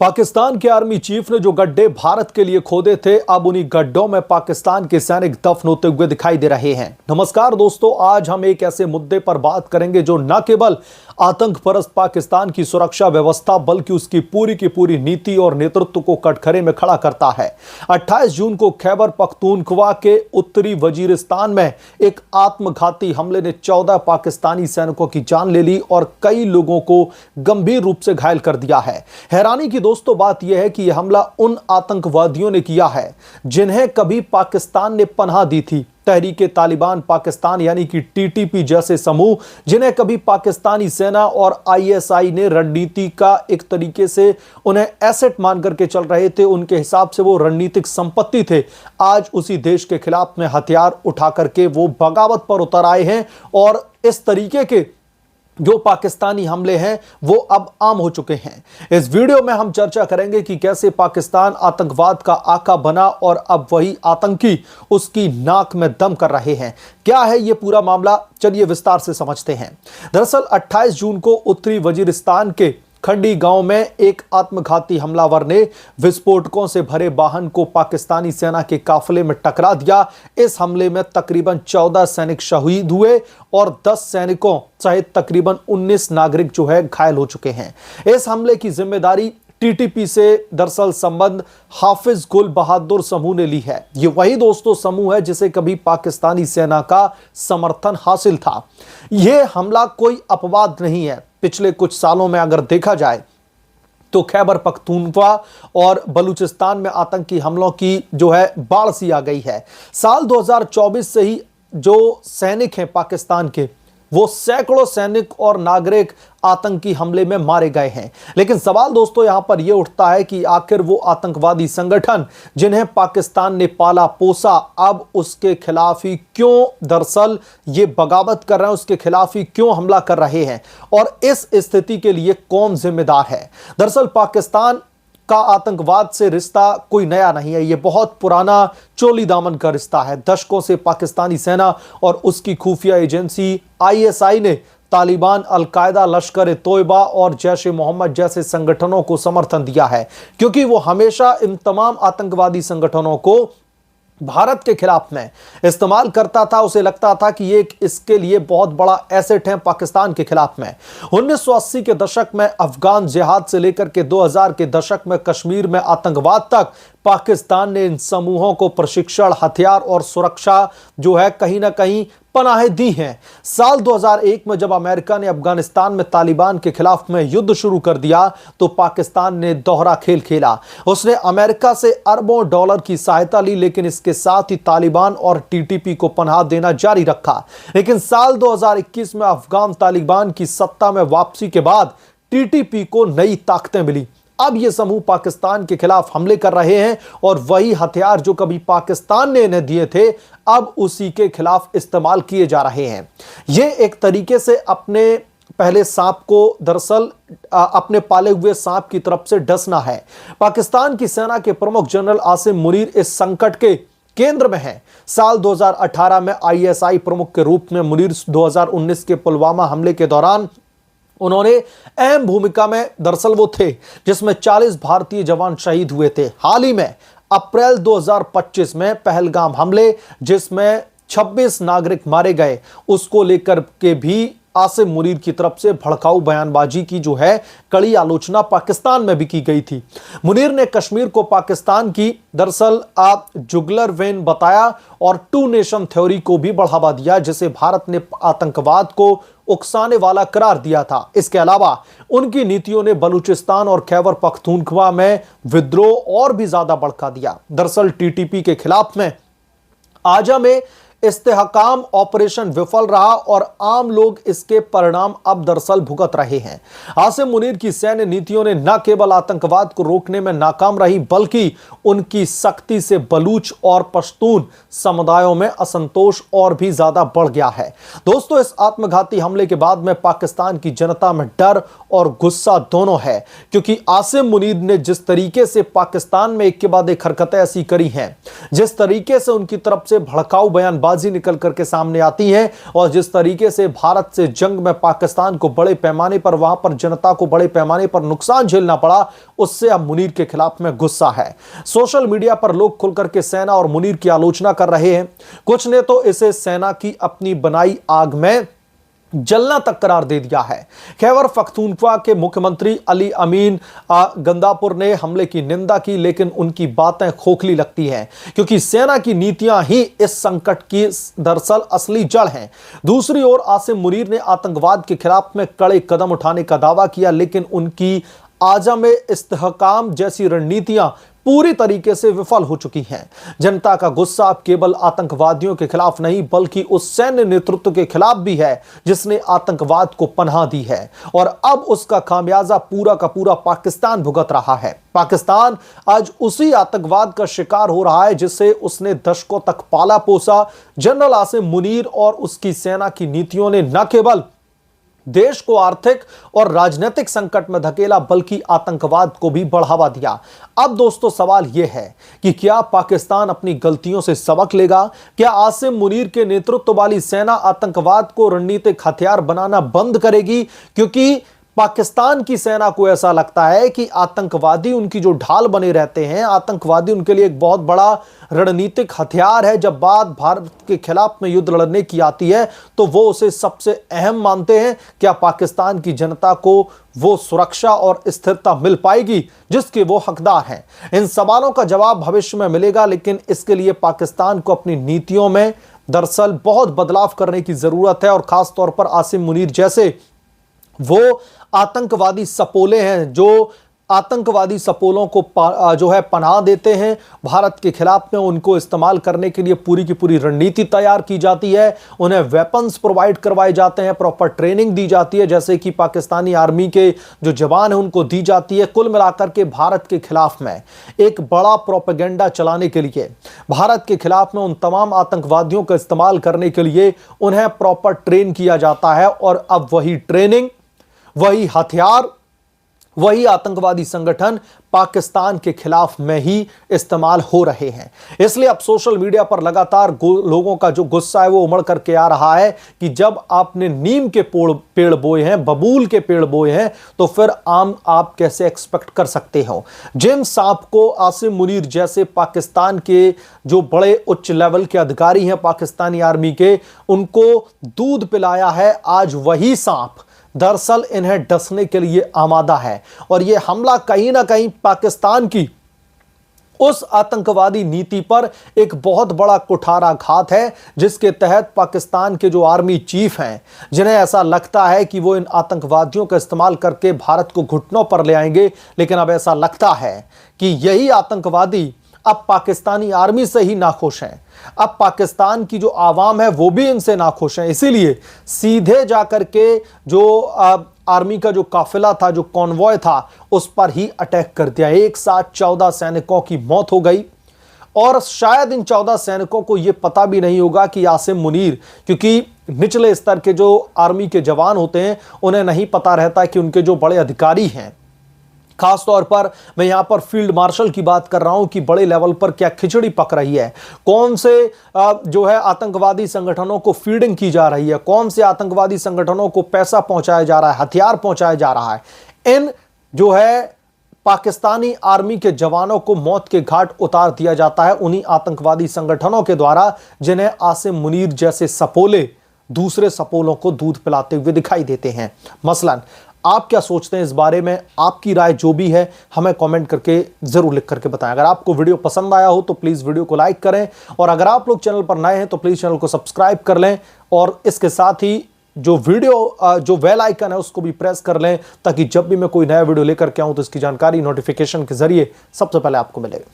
पाकिस्तान के army chief ने जो गड्ढे भारत के लिए खोदे थे, अब उन्हीं गड्ढों में पाकिस्तान के सैनिक दफन होते हुए दिखाई दे रहे हैं। नमस्कार दोस्तों, आज हम एक ऐसे मुद्दे पर बात करेंगे जो न केवल आतंक परस्त पाकिस्तान की सुरक्षा व्यवस्था बल्कि उसकी पूरी की पूरी नीति और नेतृत्व को कटघरे में खड़ा करता है। 28 जून को खैबर पख्तूनख्वा के उत्तरी वजीरिस्तान में एक आत्मघाती हमले ने 14 पाकिस्तानी सैनिकों की जान ले ली और कई लोगों को गंभीर रूप से घायल कर दिया है। हैरानी की दोस्तों बात यह है कि यह हमला उन आतंकवादियों ने किया है जिन्हें कभी पाकिस्तान ने पनाह दी थी। तहरीके तालिबान पाकिस्तान यानी कि टीटीपी जैसे समूह, जिन्हें कभी पाकिस्तानी सेना और आईएसआई ने रणनीति का एक तरीके से उन्हें एसेट मान करके चल रहे थे, उनके हिसाब से वो रणनीतिक संपत्ति थे, आज उसी देश के खिलाफ में हथियार उठा करके वो बगावत पर उतर आए हैं। और इस तरीके के जो पाकिस्तानी हमले हैं वो अब आम हो चुके हैं। इस वीडियो में हम चर्चा करेंगे कि कैसे पाकिस्तान आतंकवाद का आका बना और अब वही आतंकी उसकी नाक में दम कर रहे हैं। क्या है ये पूरा मामला, चलिए विस्तार से समझते हैं। दरअसल 28 जून को उत्तरी वजीरिस्तान के खंडी गांव में एक आत्मघाती हमलावर ने विस्फोटकों से भरे वाहन को पाकिस्तानी सेना के काफिले में टकरा दिया। इस हमले में तकरीबन 14 सैनिक शहीद हुए और 10 सैनिकों सहित तकरीबन 19 नागरिक जो है घायल हो चुके हैं। इस हमले की जिम्मेदारी टीटीपी से दरअसल संबंध हाफिज गुल बहादुर समूह ने ली है। ये वही दोस्तों समूह है जिसे कभी पाकिस्तानी सेना का समर्थन हासिल था। यह हमला कोई अपवाद नहीं है। पिछले कुछ सालों में अगर देखा जाए तो खैबर पख्तूनख्वा और बलूचिस्तान में आतंकी हमलों की जो है बाढ़ सी आ गई है। साल 2024 से ही जो सैनिक हैं पाकिस्तान के, वो सैकड़ों सैनिक और नागरिक आतंकी हमले में मारे गए हैं। लेकिन सवाल दोस्तों यहां पर यह उठता है कि आखिर वो आतंकवादी संगठन जिन्हें पाकिस्तान ने पाला पोसा, अब उसके खिलाफ ही क्यों दरअसल ये बगावत कर रहे हैं, उसके खिलाफ ही क्यों हमला कर रहे हैं और इस स्थिति के लिए कौन जिम्मेदार है। दरअसल पाकिस्तान का आतंकवाद से रिश्ता कोई नया नहीं है, यह बहुत पुराना चोली दामन का रिश्ता है। दशकों से पाकिस्तानी सेना और उसकी खुफिया एजेंसी आईएसआई ने तालिबान, अल-कायदा, लश्कर-ए-तोयबा और जैश-ए-मोहम्मद जैसे संगठनों को समर्थन दिया है, क्योंकि वो हमेशा इन तमाम आतंकवादी संगठनों को भारत के खिलाफ में इस्तेमाल करता था। उसे लगता था कि ये इसके लिए बहुत बड़ा एसेट है पाकिस्तान के खिलाफ में। 1980 के दशक में अफगान जिहाद से लेकर के 2000 के दशक में कश्मीर में आतंकवाद तक पाकिस्तान ने इन समूहों को प्रशिक्षण, हथियार और सुरक्षा जो है कहीं ना कहीं पनाहें दी हैं। साल 2001 में जब अमेरिका ने अफगानिस्तान में तालिबान के खिलाफ में युद्ध शुरू कर दिया तो पाकिस्तान ने दोहरा खेल खेला। उसने अमेरिका से अरबों डॉलर की सहायता ली, लेकिन इसके साथ ही तालिबान और टीटीपी को पनाह देना जारी रखा। लेकिन साल 2021 में अफगान तालिबान की सत्ता में वापसी के बाद टीटीपी को नई ताकतें मिली। अब ये समूह पाकिस्तान के खिलाफ हमले कर रहे हैं और वही हथियार जो कभी पाकिस्तान ने इन्हें दिए थे, अब उसी के खिलाफ इस्तेमाल किए जा रहे हैं। ये एक तरीके से अपने पहले सांप को दरअसल अपने पाले हुए सांप की तरफ से डसना है। पाकिस्तान की सेना के प्रमुख जनरल आसिम मुनीर इस संकट के केंद्र में है। साल 2018 में आईएसआई प्रमुख के रूप में मुनीर 2019 के पुलवामा हमले के दौरान उन्होंने अहम भूमिका में दरअसल वो थे जिसमें 40 भारतीय जवान शहीद हुए थे। हाल ही में अप्रैल 2025 में पहलगाम हमले जिसमें 26 नागरिक मारे गए, उसको लेकर के भी आसिम मुनीर की तरफ से भड़काऊ बयानबाजी की जो है कड़ी आलोचना पाकिस्तान में भी की गई थी। मुनीर ने कश्मीर को पाकिस्तान की दरअसल जुगलर वेन बताया और टू नेशन थ्योरी को भी बढ़ावा दिया, जिसे भारत ने आतंकवाद को उकसाने वाला करार दिया था। इसके अलावा उनकी नीतियों ने बलूचिस्तान और खैबर पख्तूनख्वा में विद्रोह और भी ज्यादा भड़का दिया। दरअसल टीटीपी के खिलाफ में आजा में इस्तेहकाम ऑपरेशन विफल रहा और आम लोग इसके परिणाम अब दरअसल भुगत रहे हैं। आसिम मुनीर की सैन्य नीतियों ने न केवल आतंकवाद को रोकने में नाकाम रही, बल्कि उनकी सख्ती से बलूच और पश्तून समुदायों में असंतोष और भी ज्यादा बढ़ गया है। दोस्तों, इस आत्मघाती हमले के बाद में पाकिस्तान की जनता में डर और गुस्सा दोनों है, क्योंकि आसिम मुनीर ने जिस तरीके से पाकिस्तान में एक के बाद एक हरकतें ऐसी करी हैं जिस तरीके से उनकी तरफ से भड़काऊ बयानबाजी निकल करके सामने आती है और जिस तरीके से भारत से जंग में पाकिस्तान को बड़े पैमाने पर, वहां पर जनता को बड़े पैमाने पर नुकसान झेलना पड़ा, उससे अब मुनीर के खिलाफ में गुस्सा है। सोशल मीडिया पर लोग खुल करके सेना और मुनीर की आलोचना कर रहे हैं। कुछ ने तो इसे सेना की अपनी बनाई आग में जलना तक करार दे दिया है। खैबर पख्तूनख्वा के मुख्यमंत्री अली अमीन गंदापुर ने हमले की निंदा की, लेकिन उनकी बातें खोखली लगती हैं क्योंकि सेना की नीतियां ही इस संकट की दरअसल असली जड़ हैं। दूसरी ओर आसिम मुनीर ने आतंकवाद के खिलाफ में कड़े कदम उठाने का दावा किया, लेकिन उनकी आज़म इस्तेहकाम जैसी रणनीतियां पूरी तरीके से विफल हो चुकी हैं। जनता का गुस्सा अब केवल आतंकवादियों के खिलाफ नहीं बल्कि उस सैन्य नेतृत्व के खिलाफ भी है जिसने आतंकवाद को पनाह दी है, और अब उसका खामियाजा पूरा का पूरा पाकिस्तान भुगत रहा है। पाकिस्तान आज उसी आतंकवाद का शिकार हो रहा है जिससे उसने दशकों तक पाला पोसा। जनरल आसिम मुनीर और उसकी सेना की नीतियों ने न केवल देश को आर्थिक और राजनीतिक संकट में धकेला बल्कि आतंकवाद को भी बढ़ावा दिया। अब दोस्तों सवाल यह है कि क्या पाकिस्तान अपनी गलतियों से सबक लेगा? क्या आसिम मुनीर के नेतृत्व वाली सेना आतंकवाद को रणनीतिक हथियार बनाना बंद करेगी? क्योंकि पाकिस्तान की सेना को ऐसा लगता है कि आतंकवादी उनकी जो ढाल बने रहते हैं, आतंकवादी उनके लिए एक बहुत बड़ा रणनीतिक हथियार है। जब बात भारत के खिलाफ में युद्ध लड़ने की आती है तो वो उसे सबसे अहम मानते हैं। क्या पाकिस्तान की जनता को वो सुरक्षा और स्थिरता मिल पाएगी जिसके वो हकदार हैं? इन सवालों का जवाब भविष्य में मिलेगा, लेकिन इसके लिए पाकिस्तान को अपनी नीतियों में दरअसल बहुत बदलाव करने की जरूरत है, और खासतौर पर आसिम मुनीर जैसे वो आतंकवादी सपोले हैं जो आतंकवादी सपोलों को जो है पनाह देते हैं। भारत के खिलाफ में उनको इस्तेमाल करने के लिए पूरी की पूरी रणनीति तैयार की जाती है, उन्हें वेपन्स प्रोवाइड करवाए जाते हैं, प्रॉपर ट्रेनिंग दी जाती है जैसे कि पाकिस्तानी आर्मी के जो जवान हैं उनको दी जाती है। कुल मिलाकर के भारत के खिलाफ में एक बड़ा प्रोपेगेंडा चलाने के लिए, भारत के खिलाफ में उन तमाम आतंकवादियों का इस्तेमाल करने के लिए उन्हें प्रॉपर ट्रेन किया जाता है, और अब वही ट्रेनिंग, वही हथियार, वही आतंकवादी संगठन पाकिस्तान के खिलाफ में ही इस्तेमाल हो रहे हैं। इसलिए अब सोशल मीडिया पर लगातार लोगों का जो गुस्सा है वो उमड़ करके आ रहा है कि जब आपने नीम के पेड़ बोए हैं, बबूल के पेड़ बोए हैं, तो फिर आम आप कैसे एक्सपेक्ट कर सकते हो? जिन सांप को आसिम मुनीर जैसे पाकिस्तान के जो बड़े उच्च लेवल के अधिकारी हैं पाकिस्तानी आर्मी के, उनको दूध पिलाया है, आज वही सांप दरअसल इन्हें डसने के लिए आमादा है। और यह हमला कहीं ना कहीं पाकिस्तान की उस आतंकवादी नीति पर एक बहुत बड़ा कुठाराघात है जिसके तहत पाकिस्तान के जो आर्मी चीफ हैं, जिन्हें ऐसा लगता है कि वो इन आतंकवादियों का इस्तेमाल करके भारत को घुटनों पर ले आएंगे, लेकिन अब ऐसा लगता है कि यही आतंकवादी अब पाकिस्तानी आर्मी से ही नाखुश हैं। अब पाकिस्तान की जो आवाम है वो भी इनसे नाखुश है, इसीलिए सीधे जाकर के जो आर्मी का जो काफिला था, जो कॉन्वॉय था, उस पर ही अटैक कर दिया। एक साथ 14 सैनिकों की मौत हो गई, और शायद इन 14 सैनिकों को यह पता भी नहीं होगा कि आसिम मुनीर, क्योंकि निचले स्तर के जो आर्मी के जवान होते हैं उन्हें नहीं पता रहता कि उनके जो बड़े अधिकारी हैं, खासतौर पर मैं यहां पर फील्ड मार्शल की बात कर रहा हूं कि बड़े लेवल पर क्या खिचड़ी पक रही है, कौन से जो है आतंकवादी संगठनों को फीडिंग की जा रही है, कौन से आतंकवादी संगठनों को पैसा पहुंचाया जा रहा है, हथियार पहुंचाया जा रहा है। इन जो है पाकिस्तानी आर्मी के जवानों को मौत के घाट उतार दिया जाता है उन्हीं आतंकवादी संगठनों के द्वारा जिन्हें आसिम मुनीर जैसे सपोले दूसरे सपोलों को दूध पिलाते हुए दिखाई देते हैं। मसलन आप क्या सोचते हैं इस बारे में? आपकी राय जो भी है हमें कमेंट करके जरूर लिख करके बताएं। अगर आपको वीडियो पसंद आया हो तो प्लीज वीडियो को लाइक करें, और अगर आप लोग चैनल पर नए हैं तो प्लीज चैनल को सब्सक्राइब कर लें, और इसके साथ ही जो बेल आइकन है उसको भी प्रेस कर लें, ताकि जब भी मैं कोई नया वीडियो लेकर के आऊं तो इसकी जानकारी नोटिफिकेशन के जरिए सबसे पहले आपको मिलेगा।